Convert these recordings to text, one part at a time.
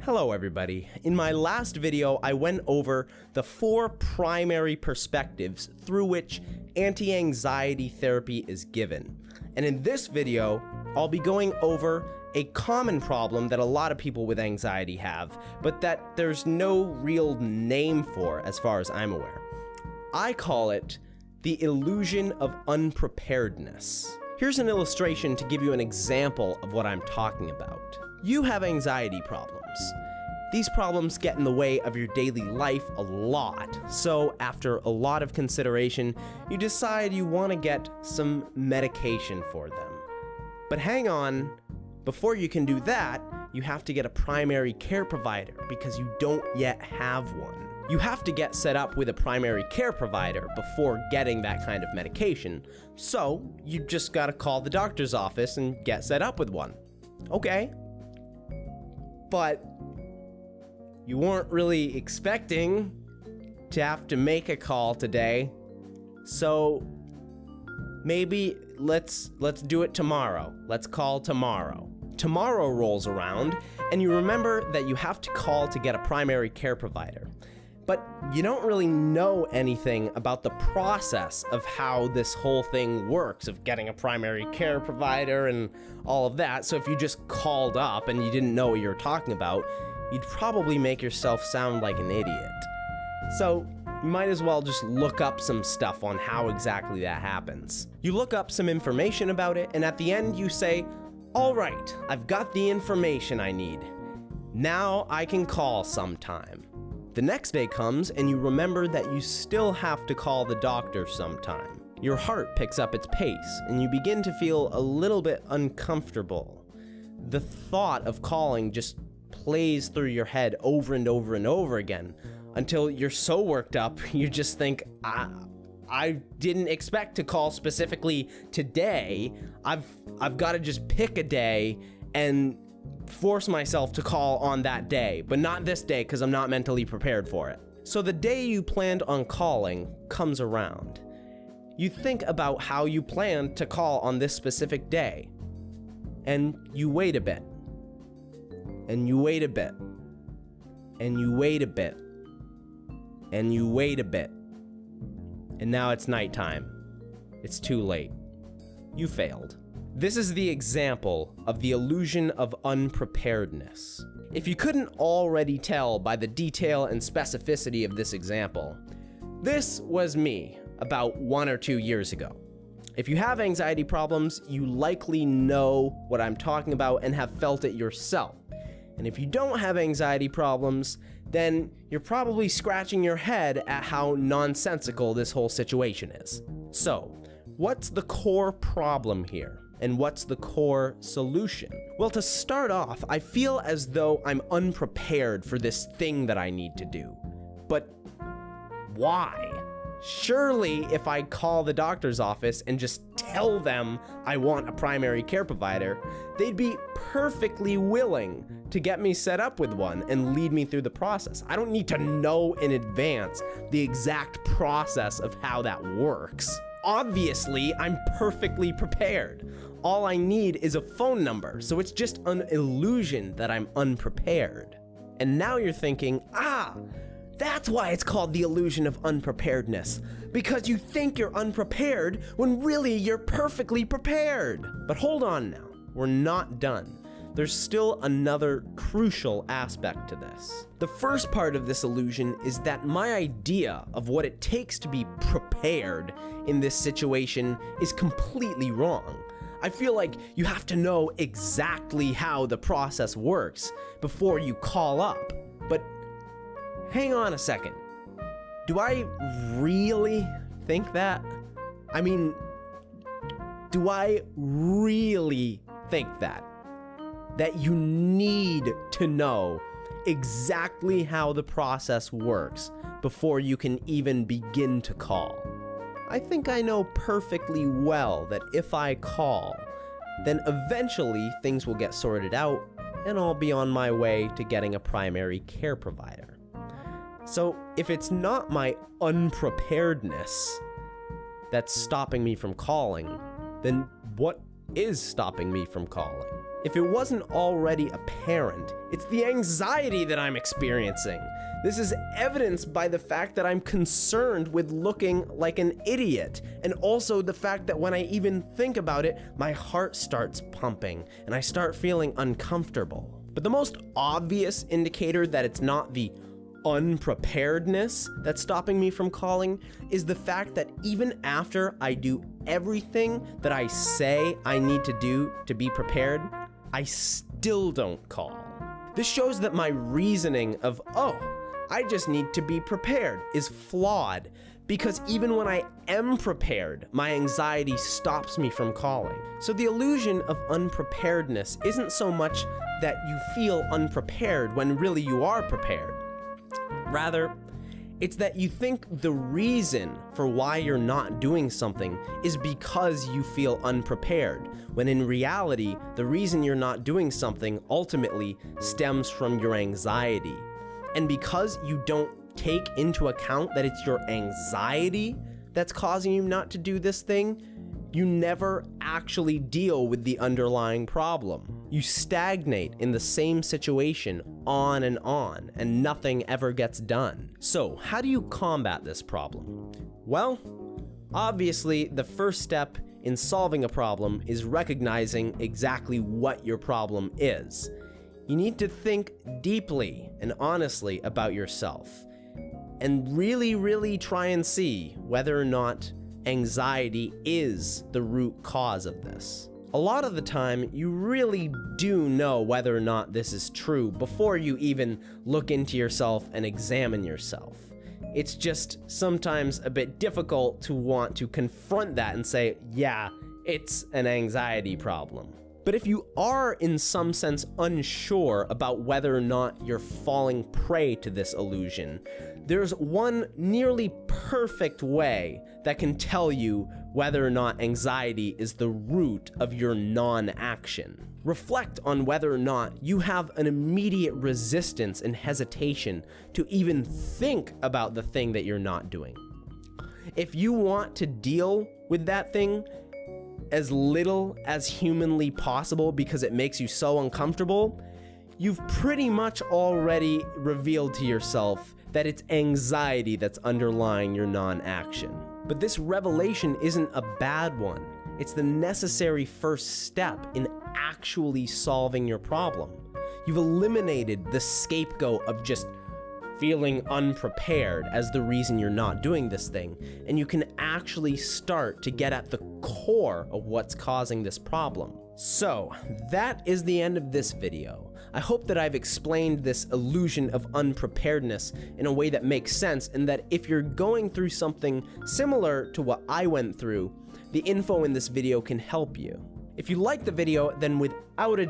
Hello everybody. In my last video, I went over the 4 primary perspectives through which anti-anxiety therapy is given. And in this video, I'll be going over a common problem that a lot of people with anxiety have, but that there's no real name for as far as I'm aware. I call it the illusion of unpreparedness. Here's an illustration to give you an example of what I'm talking about. You have anxiety problems. These problems get in the way of your daily life a lot, so after a lot of consideration, you decide you want to get some medication for them. But hang on, before you can do that, you have to get a primary care provider because you don't yet have one. You have to get set up with a primary care provider before getting that kind of medication, so you just gotta call the doctor's office and get set up with one. Okay. But you weren't really expecting to have to make a call today, so maybe let's do it tomorrow. Let's call tomorrow. Tomorrow rolls around, and you remember that you have to call to get a primary care provider. But you don't really know anything about the process of how this whole thing works, of getting a primary care provider and all of that. So if you just called up and you didn't know what you were talking about, you'd probably make yourself sound like an idiot. So you might as well just look up some stuff on how exactly that happens. You look up some information about it, and at the end you say, all right, I've got the information I need. Now I can call sometime. The next day comes and you remember that you still have to call the doctor sometime. Your heart picks up its pace and you begin to feel a little bit uncomfortable. The thought of calling just plays through your head over and over and over again until you're so worked up you just think, I didn't expect to call specifically today. I've got to just pick a day and force myself to call on that day, but not this day because I'm not mentally prepared for it. So the day you planned on calling comes around. You think about how you planned to call on this specific day, and you wait a bit, and you wait a bit, and you wait a bit, and you wait a bit, and now it's nighttime. It's too late. You failed. This is the example of the illusion of unpreparedness. If you couldn't already tell by the detail and specificity of this example, this was me about 1 or 2 years ago. If you have anxiety problems, you likely know what I'm talking about and have felt it yourself. And if you don't have anxiety problems, then you're probably scratching your head at how nonsensical this whole situation is. So, what's the core problem here? And what's the core solution? Well, to start off, I feel as though I'm unprepared for this thing that I need to do. But why? Surely if I call the doctor's office and just tell them I want a primary care provider, they'd be perfectly willing to get me set up with one and lead me through the process. I don't need to know in advance the exact process of how that works. Obviously, I'm perfectly prepared. All I need is a phone number, so it's just an illusion that I'm unprepared. And now you're thinking, that's why it's called the illusion of unpreparedness, because you think you're unprepared when really you're perfectly prepared. But hold on now, we're not done. There's still another crucial aspect to this. The first part of this illusion is that my idea of what it takes to be prepared in this situation is completely wrong. I feel like you have to know exactly how the process works before you call up. But hang on a second. Do I really think that? I mean, do I really think that? That you need to know exactly how the process works before you can even begin to call. I think I know perfectly well that if I call, then eventually things will get sorted out and I'll be on my way to getting a primary care provider. So if it's not my unpreparedness that's stopping me from calling, then what is stopping me from calling? If it wasn't already apparent, it's the anxiety that I'm experiencing. This is evidenced by the fact that I'm concerned with looking like an idiot, and also the fact that when I even think about it, my heart starts pumping and I start feeling uncomfortable. But the most obvious indicator that it's not the unpreparedness that's stopping me from calling is the fact that even after I do everything that I say I need to do to be prepared, I still don't call. This shows that my reasoning of, oh, I just need to be prepared is flawed, because even when I am prepared, my anxiety stops me from calling. So the illusion of unpreparedness isn't so much that you feel unprepared when really you are prepared. Rather, it's that you think the reason for why you're not doing something is because you feel unprepared, when in reality, the reason you're not doing something ultimately stems from your anxiety. And because you don't take into account that it's your anxiety that's causing you not to do this thing, you never actually deal with the underlying problem. You stagnate in the same situation on, and nothing ever gets done. So, how do you combat this problem? Well, obviously, the first step in solving a problem is recognizing exactly what your problem is. You need to think deeply and honestly about yourself, and really try and see whether or not anxiety is the root cause of this. A lot of the time, you really do know whether or not this is true before you even look into yourself and examine yourself. It's just sometimes a bit difficult to want to confront that and say, yeah, it's an anxiety problem. But if you are in some sense unsure about whether or not you're falling prey to this illusion, there's one nearly perfect way that can tell you whether or not anxiety is the root of your non-action. Reflect on whether or not you have an immediate resistance and hesitation to even think about the thing that you're not doing. If you want to deal with that thing as little as humanly possible because it makes you so uncomfortable, you've pretty much already revealed to yourself that it's anxiety that's underlying your non-action. But this revelation isn't a bad one. It's the necessary first step in actually solving your problem. You've eliminated the scapegoat of just feeling unprepared as the reason you're not doing this thing, and you can actually start to get at the core of what's causing this problem. So, that is the end of this video. I hope that I've explained this illusion of unpreparedness in a way that makes sense, and that if you're going through something similar to what I went through, the info in this video can help you. If you like the video, then without a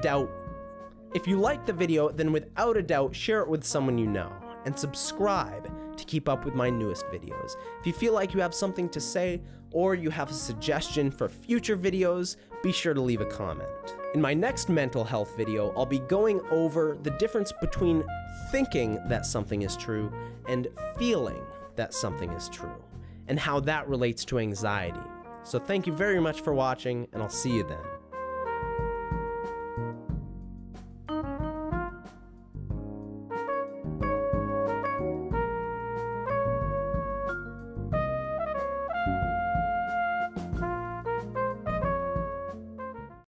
doubt, share it with someone you know, and subscribe to keep up with my newest videos. If you feel like you have something to say, or you have a suggestion for future videos, be sure to leave a comment. In my next mental health video, I'll be going over the difference between thinking that something is true and feeling that something is true, and how that relates to anxiety. So thank you very much for watching, and I'll see you then.